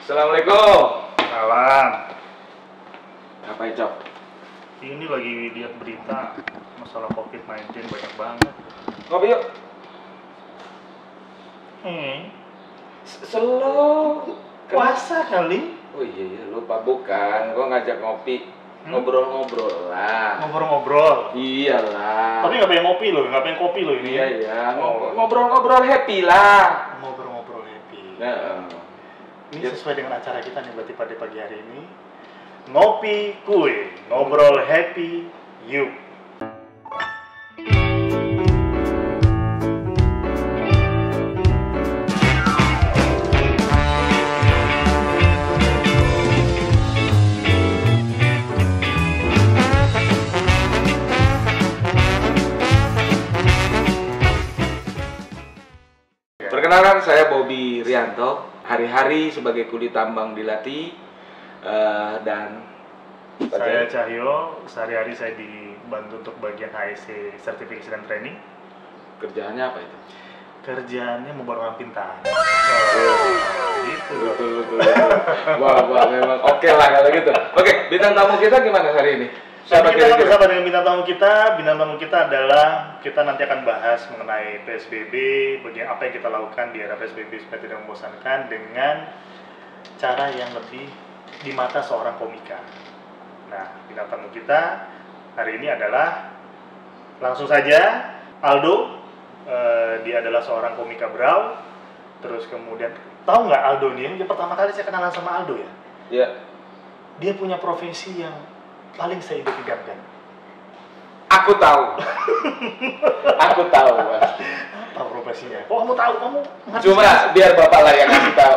Assalamualaikum. Salam. Ngapain, Cok? Ini lagi lihat berita masalah COVID-19 banyak banget. Ngopi yuk. Slow. Puasa kali. Oh iya, lupa bukan. Gua ngajak ngopi. Ngobrol-ngobrol lah. Ngobrol-ngobrol. Iyalah. Tapi nggak pengen ngopi loh, nggak pengen kopi loh ini. Iya. Ngobrol-ngobrol happy lah. Ngobrol-ngobrol happy. Nah, Ini sesuai dengan acara kita nih berarti pada pagi hari ini. Ngopi kuy, ngobrol happy, yuk. perkenalkan saya Bobby Rianto. Hari-hari sebagai kuli tambang dilatih dan Saya Cahyo, sehari-hari saya dibantu untuk bagian HSC Certification and Training. kerjaannya apa itu? Kerjaannya membawa orang pintar. Gitu. Betul. Wah, memang oke lah kalau gitu. Oke, bintang tamu kita gimana hari ini? Siapa kita kira-kira? bersama dengan bintang tamu kita. Bintang tamu kita adalah, kita nanti akan bahas mengenai PSBB, bagian apa yang kita lakukan di era PSBB supaya tidak membosankan dengan cara yang lebih di mata seorang komika. Nah, bintang tamu kita hari ini adalah langsung saja Aldo. Dia adalah seorang komika Brau. Terus kemudian tahu nggak Aldo nih? Yang pertama kali saya kenalan sama Aldo ya. Iya. Dia punya profesi yang paling saya idam-idamkan. Aku tahu. Aku tahu, Mas. Apa profesinya? Kok kamu tahu? Kamu ngerti Cuma sih? biar Bapak lah yang ngasih tahu.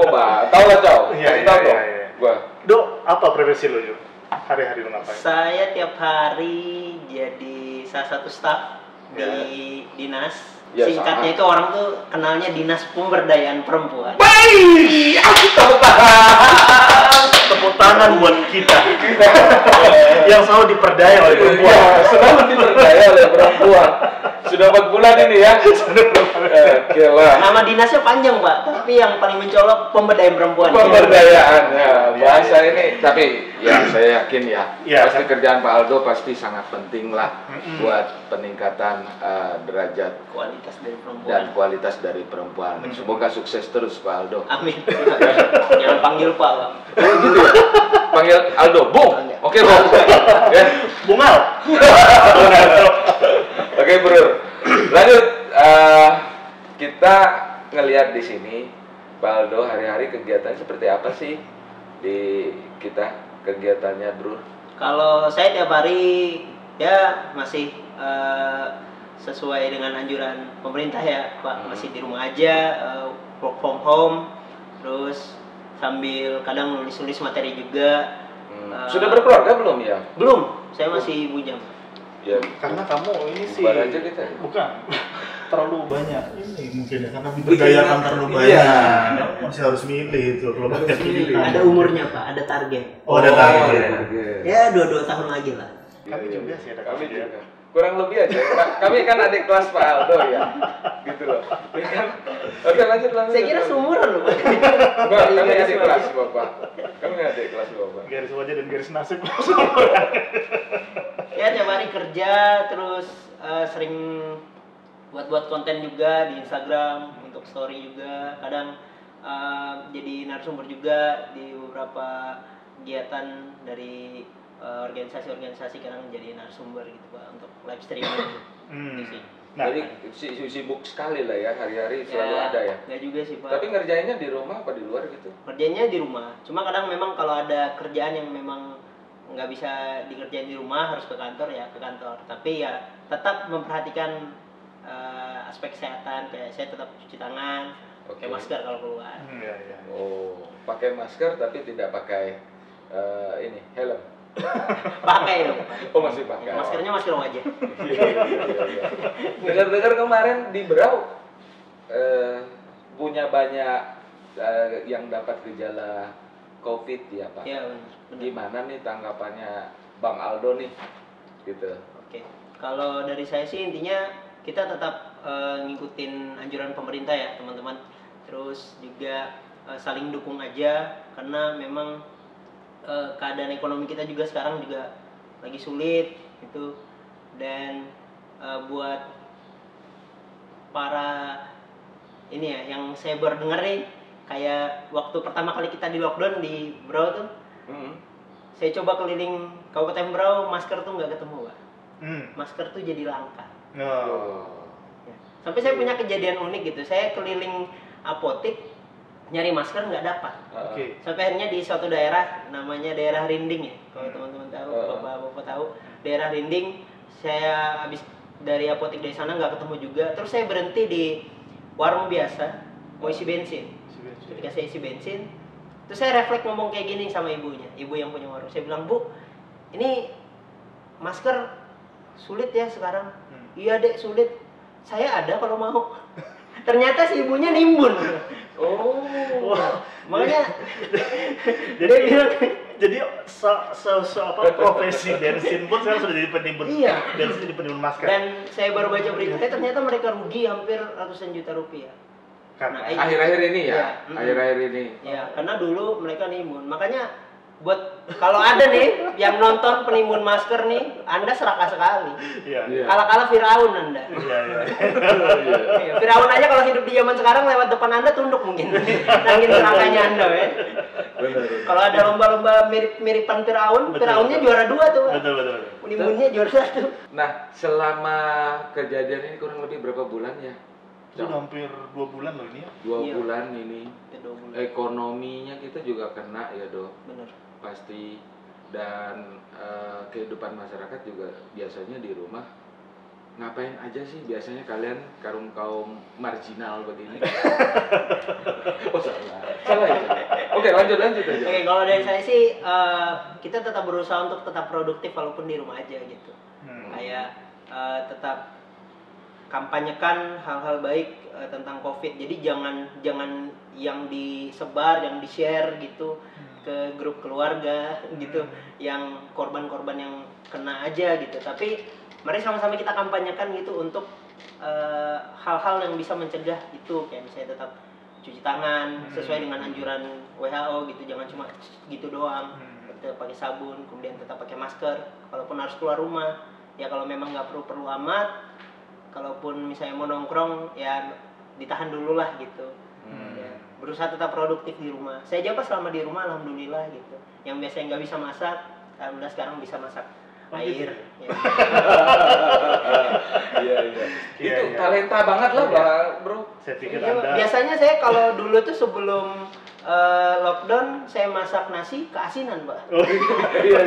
Coba, tahu lah, Cow. Kasih tahu dong. Gua. Dok, apa profesi lo, Yuk? Hari-hari lo ngapain? Saya tiap hari jadi salah satu staf di dinas. Ya, Singkatnya sama. itu orang tuh kenalnya Dinas Pemberdayaan Perempuan. Baik, aku tahu paham. Tepuk tangan buat kita yang selalu diperdaya oleh perempuan. Ya, selalu diperdaya oleh perempuan. Sudah 4 bulan ini ya. Gila. Nama dinasnya panjang, Pak, tapi yang paling mencolok pemberdayaan perempuan. Pemberdayaan ya, bahasa ini. Tapi ya saya yakin ya, Ya, pasti kan? kerjaan Pak Aldo pasti sangat penting lah buat peningkatan derajat Kualitas dari perempuan. dan kualitas dari perempuan. Semoga sukses terus Pak Aldo. Amin. Jangan panggil Pak, Pak. Oh gitu ya? Panggil Aldo, Bung. Oke, Bung. Ya. Bungal. Oke, Bro. Lanjut. Kita ngelihat di sini Pak Aldo hari-hari kegiatannya seperti apa sih di kita kegiatannya, Bro? Kalau saya tiap hari ya masih sesuai dengan anjuran pemerintah ya, Pak. Masih di rumah aja, work from home, terus sambil kadang nulis-nulis materi juga. Sudah berkeluarga belum ya? Belum, saya masih bujang. Ya. Karena kamu ini sih Bubar aja kita. bukan terlalu banyak ini mungkin ya, karena diberdayakan terlalu banyak. Iya. Masih harus milih itu, kalau banyak milih. Ada umurnya, Pak, ada target. Oh, ada target. Ya 22 tahun lagi lah. Kami juga sih ada Kami target. juga. Kurang lebih aja. Kami kan adik kelas Pak Aldo ya. Gitu loh. Ya kan? Oke, lanjut. Saya kira seumuran loh, Pak. Enggak, kami adik kelas Bapak. Kami adik kelas Bapak. Garis wajah dan garis nasib. Ya tiap hari kerja, terus sering buat konten juga di Instagram untuk story juga. Kadang jadi narasumber juga di beberapa kegiatan dari organisasi-organisasi, kadang jadi narasumber gitu, Pak, untuk live streaming. Gitu sih. Nah, Jadi sibuk sekali lah ya, hari-hari selalu ada ya. Nggak juga sih, Pak. Tapi ngerjainnya di rumah apa di luar gitu? Kerjanya di rumah. Cuma kadang memang kalau ada kerjaan yang memang nggak bisa dikerjain di rumah, harus ke kantor ya ke kantor. Tapi ya tetap memperhatikan aspek kesehatan, kayak saya tetap cuci tangan, pakai masker kalau keluar. iya. Oh, pakai masker tapi tidak pakai ini helm. Pakai dong. Oh, masih pakai. Maskernya masker wajah. Iya. Dengar-dengar kemarin di Berau punya banyak yang dapat gejala COVID ya Pak. Iya benar. Gimana nih tanggapannya Bang Aldo nih, gitu? Oke. Kalau dari saya sih intinya kita tetap ngikutin anjuran pemerintah ya teman-teman. Terus juga saling dukung aja, karena memang keadaan ekonomi kita juga sekarang juga lagi sulit gitu. Dan buat para ini ya yang saya baru denger nih, kayak waktu pertama kali kita di lockdown di Brau tuh, saya coba keliling Kabupaten Brau, masker tuh nggak ketemu, Pak. Masker tuh jadi langka. Ya. Sampai saya punya kejadian unik gitu, saya keliling apotek nyari masker nggak dapat. Sampai akhirnya di suatu daerah, namanya daerah Rinding ya, kalau teman-teman tahu, bapak-bapak tahu, daerah Rinding, saya habis dari apotek dari sana nggak ketemu juga, terus saya berhenti di warung biasa mau isi bensin. Ketika saya isi bensin, terus saya refleks ngomong kayak gini sama ibunya, ibu yang punya warung. Saya bilang, "Bu, ini masker sulit ya sekarang." "Iya Dek, sulit. Saya ada kalau mau." Ternyata si ibunya nimbun. Makanya dia bilang, jadi profesi bensin pun sekarang sudah jadi penimbun. Iya. Bensin jadi penimbun masker. Dan saya baru baca beritanya, ternyata mereka rugi hampir ratusan juta rupiah. Karena akhir-akhir ini ya, akhir-akhir ini. Ya, karena dulu mereka nimbun. Makanya buat kalau ada nih yang nonton penimbun masker nih, Anda serakah sekali. Iya. Kalah-kalah Firaun Anda. Iya. Iya, Firaun aja kalau hidup di zaman sekarang lewat depan Anda tunduk mungkin. Nangin serakahnya Anda, ya. Kalau ada lomba-lomba mirip-miripan Firaun, Firaunnya juara 2 tuh. Betul. Nimbunnya juara 1. Nah, selama kejadian ini kurang lebih berapa bulan ya? Sudah hampir 2 bulan loh ini ya. 2 bulan ini. 2 bulan. Ekonominya kita juga kena ya, Dok. Bener. Pasti. Dan kehidupan masyarakat juga biasanya di rumah ngapain aja sih biasanya kalian kaum marginal begini? Oh salah ya. Oke, lanjut aja. Oke, kalau dari saya sih kita tetap berusaha untuk tetap produktif walaupun di rumah aja gitu. Kayak tetap kampanyekan hal-hal baik tentang COVID. Jadi jangan yang disebar, yang di-share gitu ke grup keluarga gitu, yang korban-korban yang kena aja gitu. Tapi mari sama-sama kita kampanyekan gitu untuk hal-hal yang bisa mencegah itu, kayak misalnya tetap cuci tangan sesuai dengan anjuran WHO gitu, jangan cuma gitu doang. Tetap pakai sabun, kemudian tetap pakai masker kalaupun harus keluar rumah. Ya kalau memang nggak perlu amat, kalaupun misalnya mau nongkrong ya ditahan dulu lah gitu. Ya, berusaha tetap produktif di rumah. Saya juga selama di rumah alhamdulillah gitu. Yang biasanya nggak bisa masak, alhamdulillah sekarang bisa masak air. Ya. Iya. Itu talenta banget lah, Bro. Saya pikir Iya, Anda biasanya saya kalau dulu tuh sebelum lockdown saya masak nasi keasinan, Pak. Iya.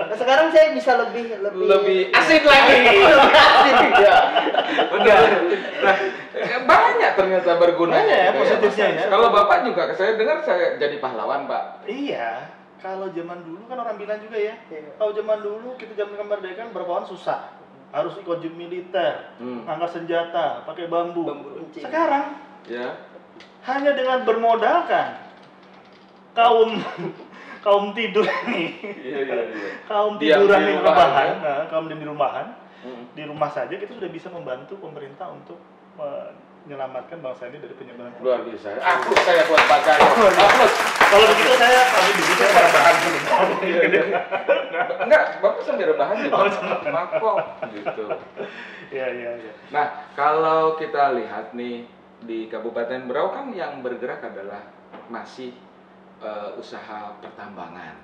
Nah, sekarang saya bisa lebih asin lagi. asin. Iya. Benar. Nah, banyak ternyata bergunanya. Banyak ya gitu positifnya ya. Kalau Bapak juga saya dengar saya jadi pahlawan, Pak. Iya. Kalau zaman dulu kan orang bilang juga ya. Kalau zaman dulu kita zaman kemerdekaan berapa tahun susah. Harus ikut wajib militer, angkat senjata, pakai bambu. runcing. Sekarang Ya. hanya dengan bermodalkan kaum tidur ini, Iya. kaum Diam tiduran di di rumah, rebahan, ya. kaum di rumahan, di rumah saja kita sudah bisa membantu pemerintah untuk menyelamatkan bangsa ini dari penyebaran. Luar biasa. Saya buat baca. Aplus. Kalau begitu saya rebahan dulu. Enggak, Bapak sambil rebahan juga. Makok gitu. Iya. Nah, kalau kita lihat nih di Kabupaten Berau kan yang bergerak adalah masih usaha pertambangan.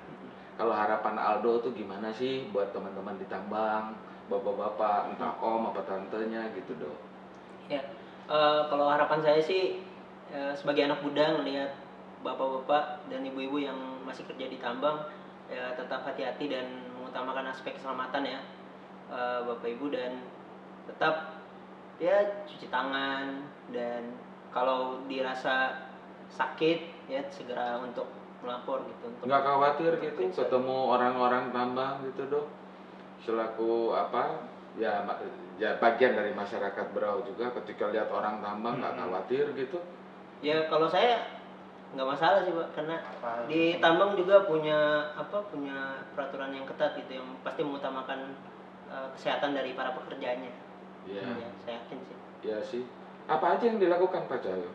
Kalau harapan Aldo tuh gimana sih buat teman-teman di tambang, bapak-bapak, entah om apa tantenya gitu, Dok? Ya, kalau harapan saya sih sebagai anak muda ngelihat bapak-bapak dan ibu-ibu yang masih kerja di tambang ya tetap hati-hati dan mengutamakan aspek keselamatan ya, bapak ibu, dan tetap ya cuci tangan, dan kalau dirasa sakit ya segera untuk melapor gitu. Nggak khawatir gitu ketemu orang-orang tambang gitu, Dok? Selaku apa? Ya bagian dari masyarakat Berau juga ketika lihat orang tambang nggak khawatir gitu? Ya kalau saya nggak masalah sih, Pak, karena di tambang juga punya peraturan yang ketat gitu yang pasti mengutamakan kesehatan dari para pekerjanya. Iya. Ya, saya yakin sih. Iya sih. Apa aja yang dilakukan Pak Cahyo?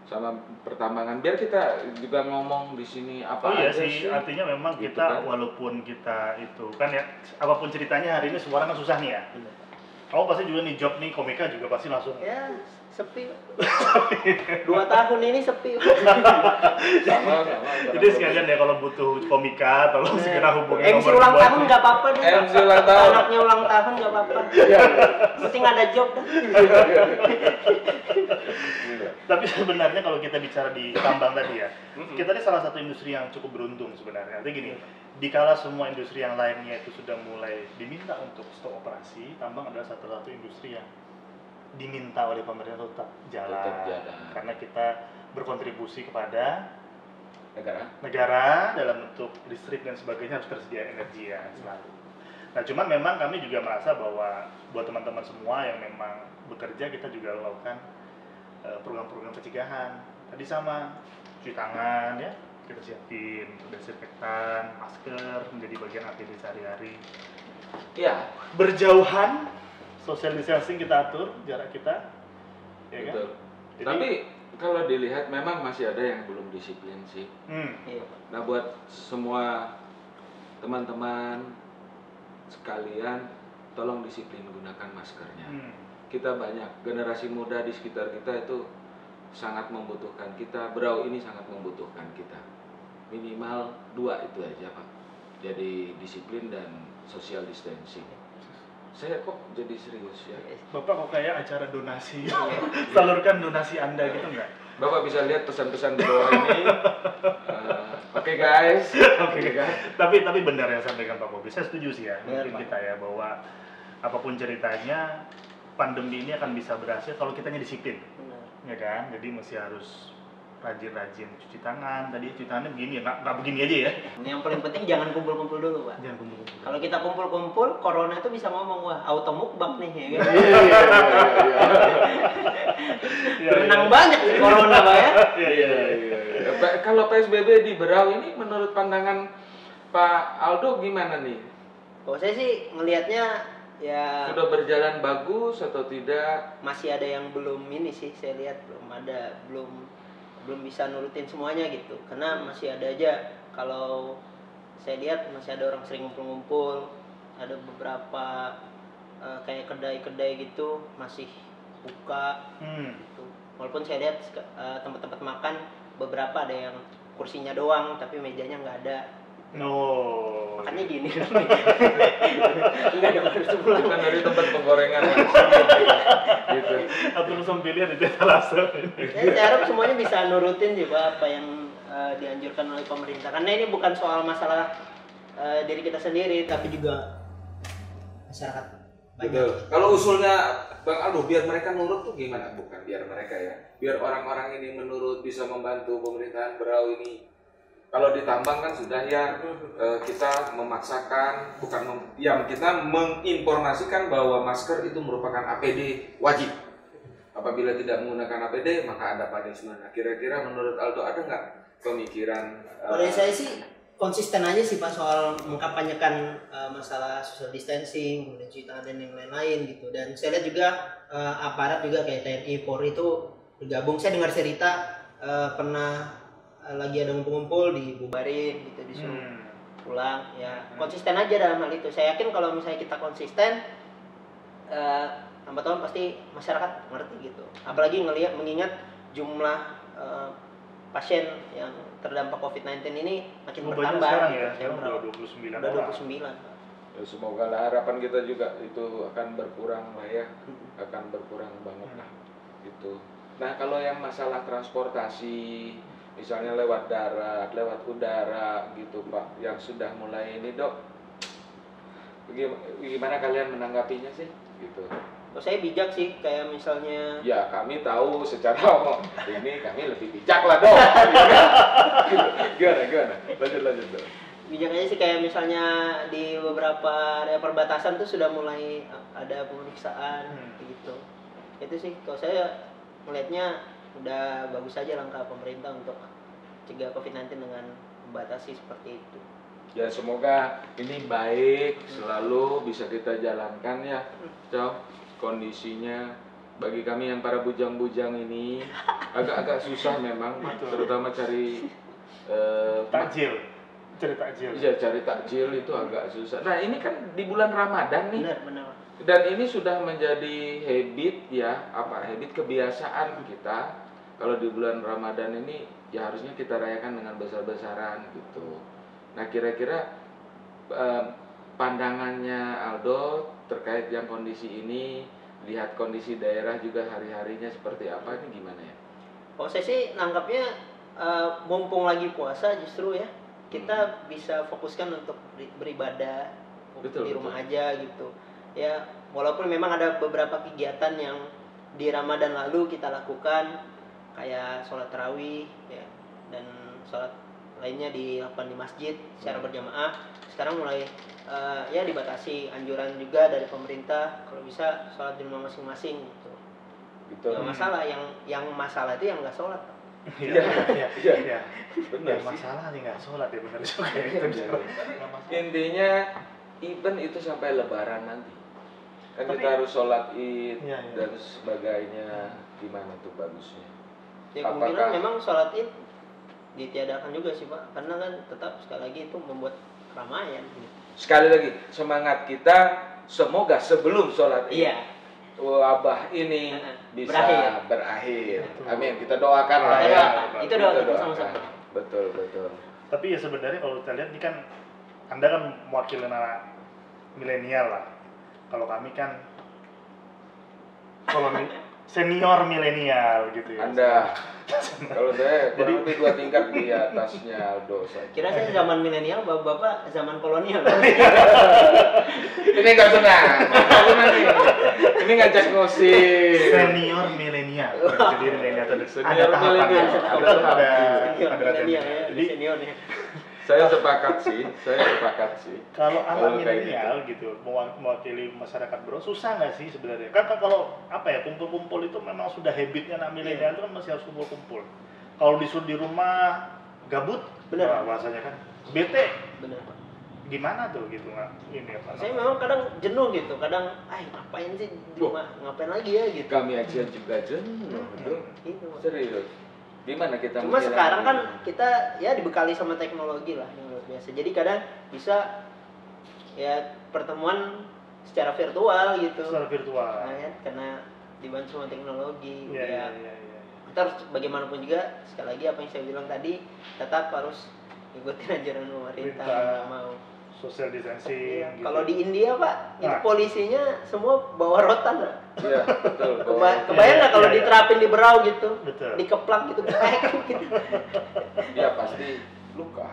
sama pertambangan. Biar kita juga ngomong di sini apa Oh iya aja sih, artinya memang Gitu kita kan. walaupun kita itu kan ya apapun ceritanya hari ini semua orang kan susah nih ya. Kamu pasti juga nih job nih komika juga pasti langsung. Ya, sepi. 2 tahun ini sepi. Sama. Jadi sekalian ya kalau butuh komika tolong segera hubungi MC ulang tahun nggak apa-apa deh. MC ulang tahun. Anaknya ulang tahun nggak apa-apa. Iya. Penting ada job dah. Tapi sebenarnya kalau kita bicara di tambang tadi ya, kita ini salah satu industri yang cukup beruntung sebenarnya. Artinya gini, dikala semua industri yang lainnya itu sudah mulai diminta untuk stop operasi, tambang adalah satu-satu industri yang diminta oleh pemerintah tetap jalan. Tetap jalan. Karena kita berkontribusi kepada Negara. dalam bentuk listrik dan sebagainya harus tersedia energi ya selalu. Nah cuman memang kami juga merasa bahwa buat teman-teman semua yang memang bekerja kita juga melakukan program-program pencegahan. Tadi sama cuci tangan ya, kita siapin desinfektan, masker menjadi bagian APD sehari-hari. Iya. Berjauhan, social distancing kita atur jarak kita, ya kan? Betul. Jadi- Tapi kalau dilihat memang masih ada yang belum disiplin sih. Iya. Nah buat semua teman-teman sekalian, tolong disiplin gunakan maskernya. Kita banyak generasi muda di sekitar kita itu sangat membutuhkan kita. Berau ini sangat membutuhkan kita. Minimal 2 itu aja Pak. Jadi disiplin dan social distancing. Saya kok jadi serius ya. Bapak kok kayak acara donasi, salurkan donasi Anda gitu nggak? Bapak bisa lihat pesan-pesan di bawah ini. Oke guys. Oke guys. Tapi benar yang sampaikan Pak Bobi. Saya setuju sih ya. Benar, Mungkin Pak. kita ya bahwa apapun ceritanya pandemi ini akan bisa berhasil kalau kitanya disiplin, Benar. ya kan? Jadi masih harus rajin-rajin cuci tangan. Tadi cuci tangannya begini ya, nggak begini aja ya. Yang paling penting jangan kumpul-kumpul dulu, Pak. Jangan kumpul-kumpul. Kalau kita kumpul-kumpul, corona itu bisa ngomong, wah auto mukbang nih, ya kan? Iya, Berenang iya. banyak sih corona, Pak ya. Iya. Kalau PSBB di Berau ini menurut pandangan Pak Aldo gimana nih? Kalau saya sih ngelihatnya ya Sudah berjalan bagus atau tidak? masih ada yang belum ini sih, saya lihat belum bisa nurutin semuanya gitu. Karena masih ada aja, kalau saya lihat masih ada orang sering ngumpul-ngumpul, ada beberapa kayak kedai-kedai gitu masih buka gitu. Walaupun saya lihat tempat-tempat makan beberapa ada yang kursinya doang tapi mejanya nggak ada. No. Makanya gini. Enggak ada harus pulang. Bukan dari tempat penggorengan gitu. Atau langsung pilihan di etalase. Saya harap semuanya bisa nurutin sih Pak apa yang dianjurkan oleh pemerintah. Karena ini bukan soal masalah diri kita sendiri tapi juga masyarakat banyak. Betul. Kalau usulnya Bang Aldo biar mereka nurut tuh gimana? Bukan biar mereka ya. Biar orang-orang ini menurut bisa membantu pemerintahan Berau ini. Kalau ditambang kan sudah ya kita memaksakan kita menginformasikan bahwa masker itu merupakan APD wajib. Apabila tidak menggunakan APD maka ada punishment. Nah, kira-kira menurut Aldo ada nggak pemikiran? Pada saya sih konsisten aja sih Pak soal mengkampanyekan masalah social distancing, kemudian cuci tangan dan yang lain-lain gitu. Dan saya lihat juga aparat juga kayak TNI, Polri itu bergabung. Saya dengar cerita pernah lagi ada ngumpul-ngumpul dibubarin gitu, disuruh pulang. Ya konsisten aja dalam hal itu. Saya yakin kalau misalnya kita konsisten lambat laun pasti masyarakat ngerti gitu. Apalagi mengingat jumlah pasien yang terdampak COVID-19 ini makin bertambah. Sekarang ya, Saya sekarang berharap. udah 29 Udah orang. 29. Ya, semoga lah harapan kita juga itu akan berkurang lah ya, akan berkurang banget lah gitu. Nah kalau yang masalah transportasi, misalnya lewat darat, lewat udara gitu Pak, yang sudah mulai ini Dok, gimana kalian menanggapinya sih gitu? Kalau saya bijak sih, kayak misalnya Ya kami tahu secara ini kami lebih bijak lah Dok. Gimana? Lanjut Dok. bijak aja sih, kayak misalnya di beberapa area perbatasan tuh sudah mulai ada pemeriksaan gitu. Itu sih kalau saya melihatnya udah bagus aja langkah pemerintah untuk cegah COVID-19 dengan membatasi seperti itu. Ya semoga ini baik selalu bisa kita jalankan ya, Cow. Kondisinya bagi kami yang para bujang-bujang ini agak-agak susah memang, terutama cari takjil. Cari takjil. Iya, cari takjil itu agak susah. Nah, ini kan di bulan Ramadan nih. Benar. Dan ini sudah menjadi habit ya, habit kebiasaan kita. Kalau di bulan Ramadan ini ya harusnya kita rayakan dengan besar-besaran gitu. Nah, kira-kira pandangannya Aldo terkait yang kondisi ini, lihat kondisi daerah juga hari-harinya seperti apa, ini gimana ya? Oh, saya sih nangkapnya mumpung lagi puasa justru ya kita bisa fokuskan untuk beribadah di rumah aja gitu. Ya, walaupun memang ada beberapa kegiatan yang di Ramadan lalu kita lakukan kayak sholat tarawih ya, dan sholat lainnya dilakukan di masjid secara berjamaah. Sekarang mulai ya dibatasi, anjuran juga dari pemerintah kalau bisa sholat di rumah masing-masing gitu. Nggak masalah, yang masalah itu yang nggak sholat. Iya. Benar. Masalah nih nggak sholat ya, benar juga itu. Intinya event itu sampai Lebaran nanti. Kan kita harus sholat Id dan sebagainya, gimana tuh bagusnya? Ya kemungkinan memang sholat Id ditiadakan juga sih Pak, karena kan tetap sekali lagi itu membuat keramaian. Sekali lagi semangat kita, semoga sebelum sholat Id wabah ini bisa berakhir. Amin. Kita doakan lah ya. Itu doa kita sama-sama. Betul. Tapi ya sebenarnya kalau kita lihat ini kan Anda kan mewakili anak milenial lah. Kalau kami kan senior milenial gitu ya. Anda, kalau saya kurang lebih 2 tingkat di atasnya Aldo. Kira saya zaman milenial, bapak zaman kolonial. Ini nggak senang nih. Ini ngajak ngosip. Senior milenial. Jadi milenial itu Senior milenial. Ada Jadi seniornya. Saya sepakat sih. Kalau anak milenial gitu mewakili masyarakat bro, susah nggak sih sebenarnya? Kan kalau kumpul-kumpul itu memang sudah habitnya anak milenial itu kan masih harus kumpul-kumpul. Kalau disuruh di rumah gabut, benar bahasanya kan bete. Benar Pak. Gimana tuh gitu nggak? Ini apa? Saya memang kadang jenuh gitu, kadang ngapain sih di rumah, ngapain lagi ya gitu. Kami aja juga jenuh. Itu serius. Gimana kita? Cuma sekarang kan kita ya dibekali sama teknologi lah yang luar biasa. Jadi kadang bisa ya pertemuan secara virtual gitu. Secara virtual. Nah, ya, karena dibantu sama teknologi. Iya. Kita harus bagaimanapun juga, sekali lagi apa yang saya bilang tadi, tetap harus ikutin ajaran pemerintah, nggak mau. Social distancing. Iya. Gitu. Kalau di India Pak, itu polisinya semua bawa rotan Pak. Iya, betul. Kebayang nggak kalau diterapin di Berau gitu, betul. dikeplak gitu, gitu. Ya pasti luka.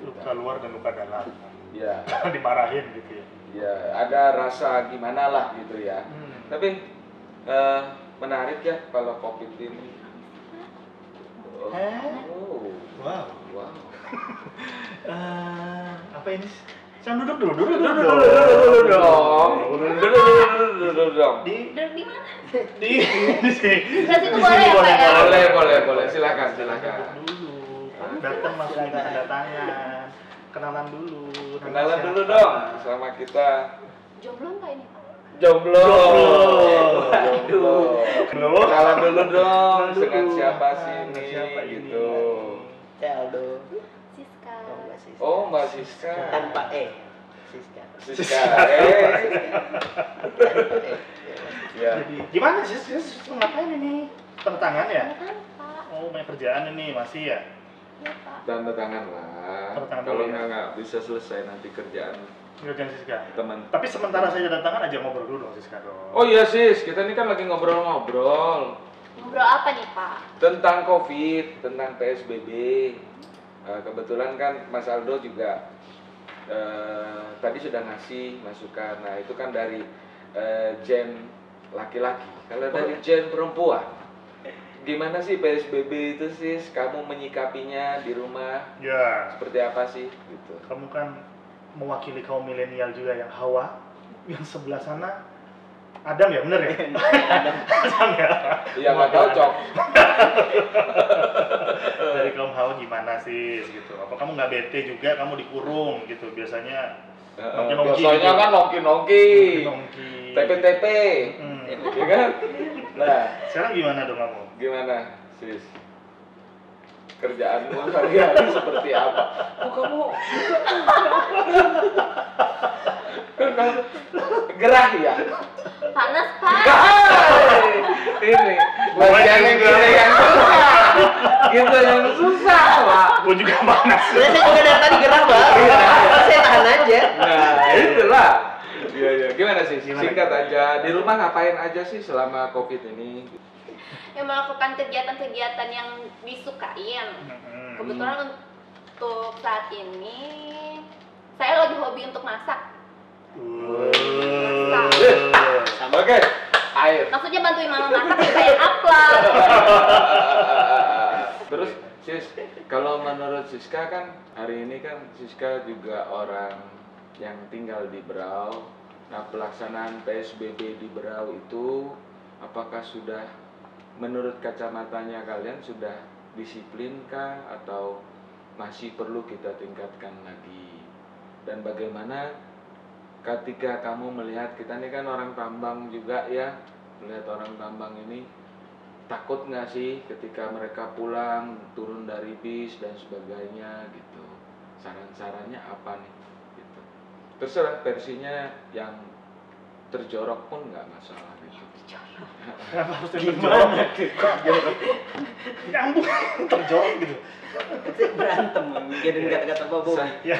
Luka luar dan luka dalam. Iya. Dimarahin gitu ya. Ya, ada rasa gimana lah gitu ya. Tapi menarik ya kalau COVID ini. Wow. Apa ini? Jangan duduk dulu dong. Duduk di mana? Di sini. Sebelah situ boleh ya Pak ya? Boleh. Silakan. Dulu. Datang langsung minta tanda tangan. Kenalan dulu dong sama kita. Jomblo nggak ini Pak? Jomblo. Kenalan dulu dong dengan siapa sih ini gitu. Aldo. Siska. Oh, Mbak Siska. Tanpa Siska. Ya. Jadi gimana sih? Ngapain ini? Tanda tangan ya? Pak. Oh, main kerjaan ini masih ya? Iya Pak. Tanda tangan lah. Tanda tangan Kalau dulu ya. nggak bisa selesai nanti kerjaan Kerjaan Siska. teman. Tapi sementara saya tanda tangan aja ngobrol dulu dong Siska dong. Oh iya sis, kita ini kan lagi ngobrol-ngobrol Ngobrol apa nih Pak? tentang COVID, tentang PSBB. Kebetulan kan Mas Aldo juga tadi sudah ngasih masukan. Nah itu kan dari gen laki-laki. Kalau dari gen perempuan, gimana sih PSBB itu sis? Kamu menyikapinya di rumah? Ya. Seperti apa sih? Gitu. Kamu kan mewakili kaum milenial juga yang Hawa, yang sebelah sana Adam ya, bener ya? Adam ya? Iya nggak cocok. Dari kaum Hawa gimana sih gitu? Apa kamu nggak bete juga, kamu dikurung gitu? Biasanya nongki-nongki biasanya gitu. kan nongki-nongki, Nongki. TP-TP. Ya kan? Nah, Sekarang gimana dong kamu? gimana, Sis? Kerjaanmu sehari-hari seperti apa? Oh, kamu gerah ya? Panas, Pak. Hai, ini bagian yang juga. kita yang susah. Kita yang susah, Pak. Gue juga panas. Saya juga dari tadi gerah, Bang. Saya tahan aja. Nah, itulah. Iya, iya. Gimana sih? Gimana? Singkat aja. Di rumah ngapain aja sih selama Covid ini? Yang melakukan kegiatan-kegiatan yang disukain. Kebetulan untuk saat ini saya lagi hobi untuk masak. Oke, air. Maksudnya bantuin mama masak supaya upload. Terus, Sis, kalau menurut Siska kan hari ini kan Siska juga orang yang tinggal di Berau. Nah, pelaksanaan PSBB di Berau itu apakah sudah menurut kacamatanya kalian sudah disiplinkah atau masih perlu kita tingkatkan lagi? Dan bagaimana ketika kamu melihat, kita ini kan orang tambang juga ya, melihat orang tambang ini takut nggak sih ketika mereka pulang turun dari bis dan sebagainya gitu? Saran-sarannya apa nih? Gitu. Terserah versinya yang terjorok pun nggak masalah gitu. Kenapa harus terjorok? Nyambung terjorok gitu. Saya berantem, mikirin kata-kata Pak Bobi. Ya.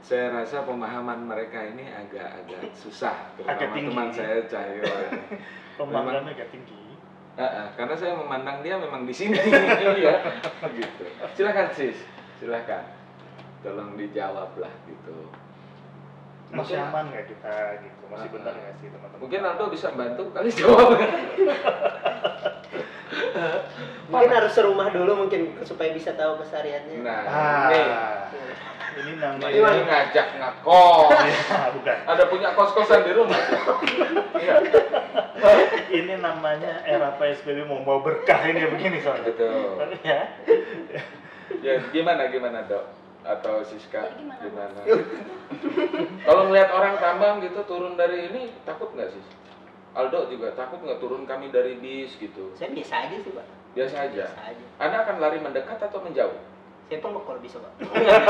Saya rasa pemahaman mereka ini agak susah, Agak terutama tinggi. teman saya Cahyo. Pemanggannya agak tinggi. Karena saya memandang dia memang di sini, ya, gitu. Silakan Sis, silakan, tolong dijawab lah gitu. Masih Mungkin- aman nggak kita gitu? Masih benar nggak sih teman-teman? Mungkin Aldo bisa bantu kali jawab. Mungkin harus serumah dulu mungkin supaya bisa tahu kesehariannya. Nah, Ah, ini ini namanya ngajak ngakos. Ya, bukan. Ada punya kos-kosan di rumah. Iya. Ini namanya era PSBB mau bawa berkah ini begini soalnya. Betul. Ya. Ya gimana Dok? Atau Siska Jadi gimana, gimana? Kalau ngeliat orang tambang gitu turun dari ini takut nggak sih? Aldo juga takut nggak turun kami dari bis gitu? Saya biasa aja sih, Pak. Biasa aja. Biasa aja. Anda akan lari mendekat atau menjauh? Saya peluk kalau bisa, Pak. Enggak.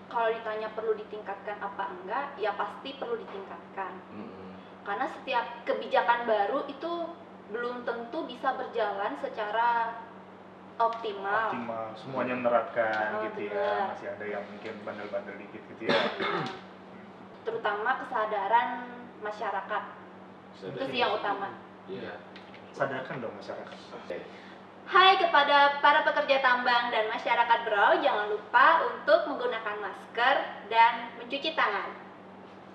Kalau ditanya perlu ditingkatkan apa enggak, ya pasti perlu ditingkatkan. Karena setiap kebijakan baru itu belum tentu bisa berjalan secara optimal. Optimal, semuanya menerapkan Oh, gitu benar. ya. Masih ada yang mungkin bandel-bandel dikit gitu ya. Terutama kesadaran masyarakat. Itu sih yang utama. Iya. Sadarkan dong masyarakat. Hai kepada para pekerja tambang dan masyarakat Berau, jangan lupa untuk menggunakan masker dan mencuci tangan.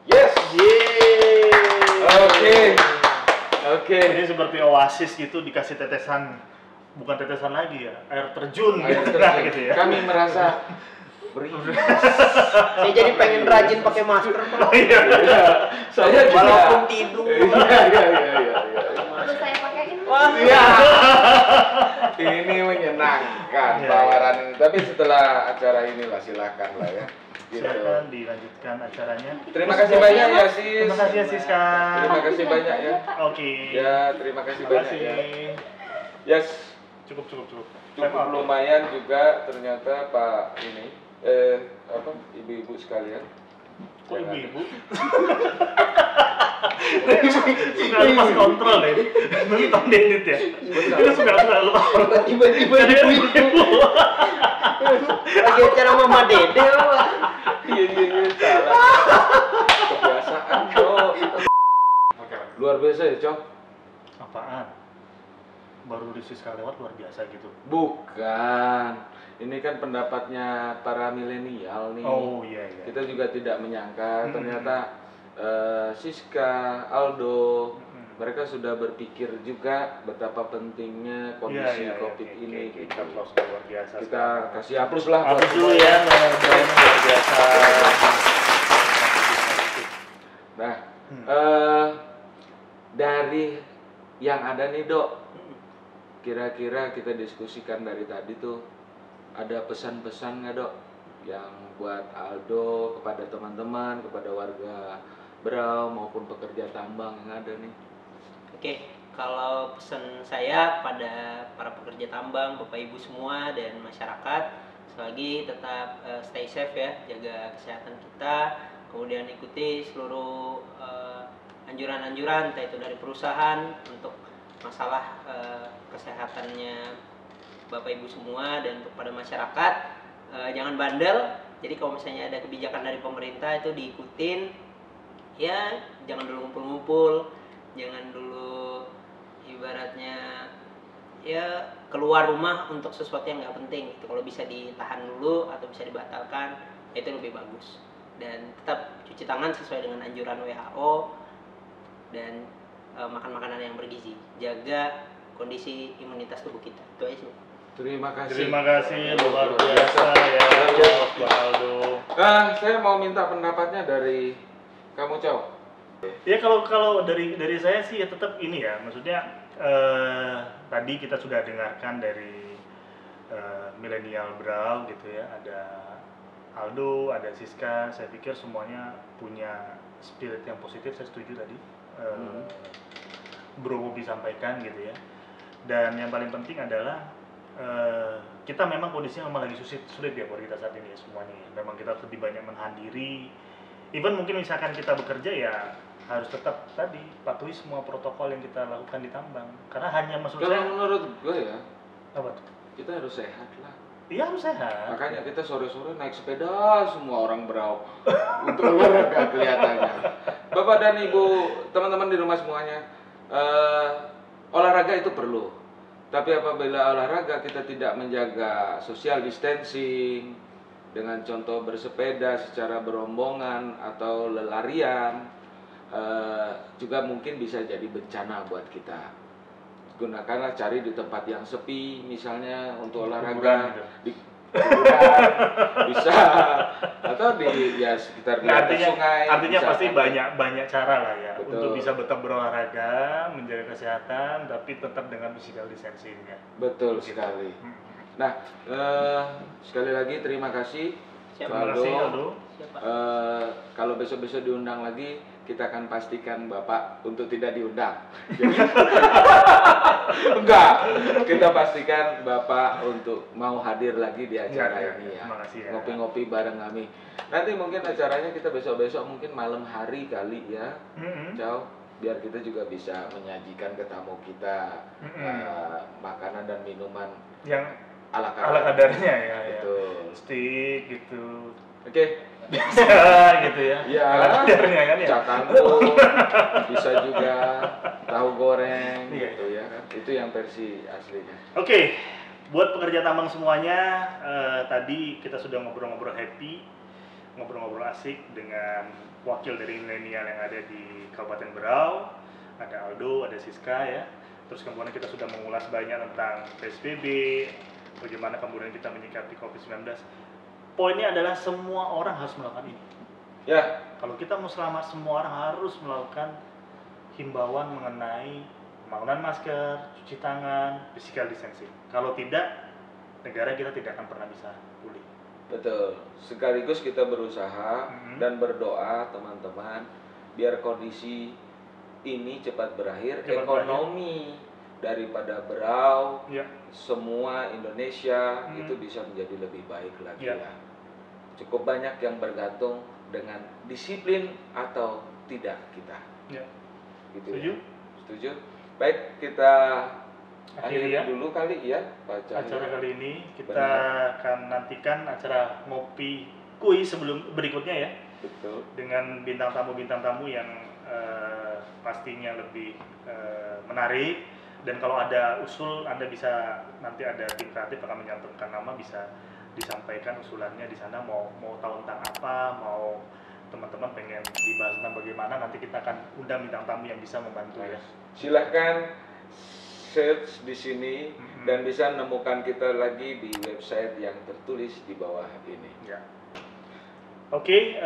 Yes. Yeay. Oke. Ini seperti oasis gitu dikasih tetesan, bukan tetesan lagi ya, air terjun Ayo, gitu, nah, gitu ya. Kami merasa beriman. Saya jadi pengen rajin pakai masker, Pak. Iya. Saya juga. Walaupun tidur. Iya. Perlu saya pakaiin? Wah, Iya. Ini menyenangkan Iya, tawaran. Tapi setelah acara inilah silakan lah ya. Gitu. Silakan dilanjutkan acaranya. Terima kasih banyak ya Sis. Terima kasih ya Siska. Terima kasih banyak ya. Oke. Ya, terima kasih Terima banyak ya. kasih. Yes, Cukup. cukup Time out. lumayan juga ternyata Pak ini ibu-ibu sekalian. Kok ibu-ibu? Suka pas kontrol ya. Nonton edit ya. Itu suka lupa. tiba-tiba ibu-ibu. Lagi acara Mama Dede, Pak. Iya, salah. Kebiasaan, Cok. Luar biasa ya, Cok. Apaan? Baru di Siska lewat luar biasa gitu. Bukan. Ini kan pendapatnya para milenial nih. Oh iya. Kita juga tidak menyangka Hmm. ternyata Siska, Aldo, Hmm. mereka sudah berpikir juga betapa pentingnya kondisi Iya, COVID oke, ini. oke. Gitu. Kita close luar biasa. Kita kasih aplaus lah. buat Hapus dulu semua. ya, luar biasa. Nah, Hmm. dari yang ada nih Dok, kira-kira kita diskusikan dari tadi tuh, ada pesan-pesan nggak Dok? Yang buat Aldo, kepada teman-teman, kepada warga Berau maupun pekerja tambang yang ada nih? Oke, kalau pesan saya pada para pekerja tambang, Bapak Ibu semua dan masyarakat, selagi tetap stay safe ya, jaga kesehatan kita, kemudian ikuti seluruh anjuran-anjuran entah itu dari perusahaan untuk masalah kesehatannya Bapak Ibu semua, dan untuk pada masyarakat jangan bandel. Jadi kalau misalnya ada kebijakan dari pemerintah itu diikutin, ya jangan dulu ngumpul-ngumpul, jangan dulu ibaratnya ya keluar rumah untuk sesuatu yang nggak penting. Itu kalau bisa ditahan dulu atau bisa dibatalkan, itu lebih bagus. Dan tetap cuci tangan sesuai dengan anjuran WHO, dan makan makanan yang bergizi, jaga kondisi imunitas tubuh kita. Itu aja sih. Terima kasih. Terima kasih, luar biasa ya, Pak Aldo. Saya mau minta pendapatnya dari kamu, Cow. Ya kalau dari saya sih ya tetap ini ya, maksudnya tadi kita sudah dengarkan dari milenial Brau gitu ya, ada Aldo, ada Siska. Saya pikir semuanya punya spirit yang positif. Saya setuju tadi Bro Bobi sampaikan gitu ya. Dan yang paling penting adalah kita memang kondisinya memang lagi sulit ya buat kita saat ini ya semuanya ya. Memang kita lebih banyak menghadiri, even mungkin misalkan kita bekerja ya harus tetap tadi patuhi semua protokol yang kita lakukan di tambang, karena hanya maksud Kalau saya menurut gue ya, apa tuh? kita harus sehat lah. Iya harus sehat. Makanya kita sore-sore naik sepeda semua orang Berau untuk olahraga kelihatannya. Bapak dan Ibu, teman-teman di rumah semuanya, olahraga itu perlu. Tapi apabila olahraga kita tidak menjaga social distancing dengan contoh bersepeda secara berombongan atau lelarian, juga mungkin bisa jadi bencana buat kita. Gunakanlah, cari di tempat yang sepi misalnya untuk olahraga, di kuburan bisa, atau di ya sekitar di sungai. Artinya bisa, pasti banyak cara lah ya. Betul. Untuk bisa tetap berolahraga, menjaga kesehatan, tapi tetap dengan physical distancing ya. Betul sekali. Nah, sekali lagi terima kasih, Terima kasih Aldo. kalau besok-besok diundang lagi, kita akan pastikan Bapak untuk tidak diundang. Enggak, kita pastikan Bapak untuk mau hadir lagi di acara ini ya. Terima kasih ya. Ngopi-ngopi bareng kami. Nanti mungkin acaranya kita besok-besok mungkin malam hari kali ya. Ciao. Biar kita juga bisa menyajikan ke tamu kita makanan dan minuman Yang ala kadarnya ya. Betul. Steak gitu. Oke. Bisa gitu ya. Ya, ala kadarnya kan ya. cakangkung, bisa juga tahu goreng Iya. gitu ya kan. Itu yang versi aslinya. Oke, buat pekerja tambang semuanya, tadi kita sudah ngobrol-ngobrol happy, ngobrol-ngobrol asik dengan wakil dari milenial yang ada di Kabupaten Berau, ada Aldo, ada Siska ya. Terus kemudian kita sudah mengulas banyak tentang PSBB, bagaimana kemudian kita menyikapi COVID-19. Poinnya adalah semua orang harus melakukan ini. Ya, Kalau kita mau selamat, semua orang harus melakukan himbauan mengenai penggunaan masker, cuci tangan, physical distancing. Kalau tidak, negara kita tidak akan pernah bisa pulih. betul. Sekaligus kita berusaha dan berdoa teman-teman biar kondisi ini cepat berakhir, ekonomi daripada Berau, Ya. semua Indonesia itu bisa menjadi lebih baik lagi Ya. ya. Cukup banyak yang bergantung dengan disiplin atau tidak kita. Ya. Gitu Setuju? ya. Setuju? Baik, kita Akhiri akhiri ya. dulu kali ya Pak Cahyo. Acara kali ini kita Benar. akan nantikan acara ngopi kuis sebelum berikutnya ya, Betul. dengan bintang tamu yang pastinya lebih menarik. Dan kalau ada usul, Anda bisa, nanti ada tim kreatif akan menyampaikan nama, bisa disampaikan usulannya di sana, mau tahu tentang apa, mau teman-teman pengen dibahas tentang bagaimana, nanti kita akan undang bintang tamu yang bisa membantu ya. Silahkan search di sini dan bisa menemukan kita lagi di website yang tertulis di bawah ini. Ya. Oke,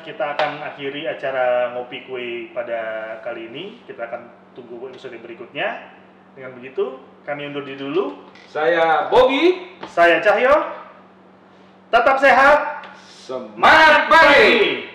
kita akan akhiri acara ngopi kue pada kali ini. Kita akan tunggu episode berikutnya. Dengan begitu, kami undur diri dulu. Saya Bogi, Saya Cahyo. Tetap sehat. semangat pagi.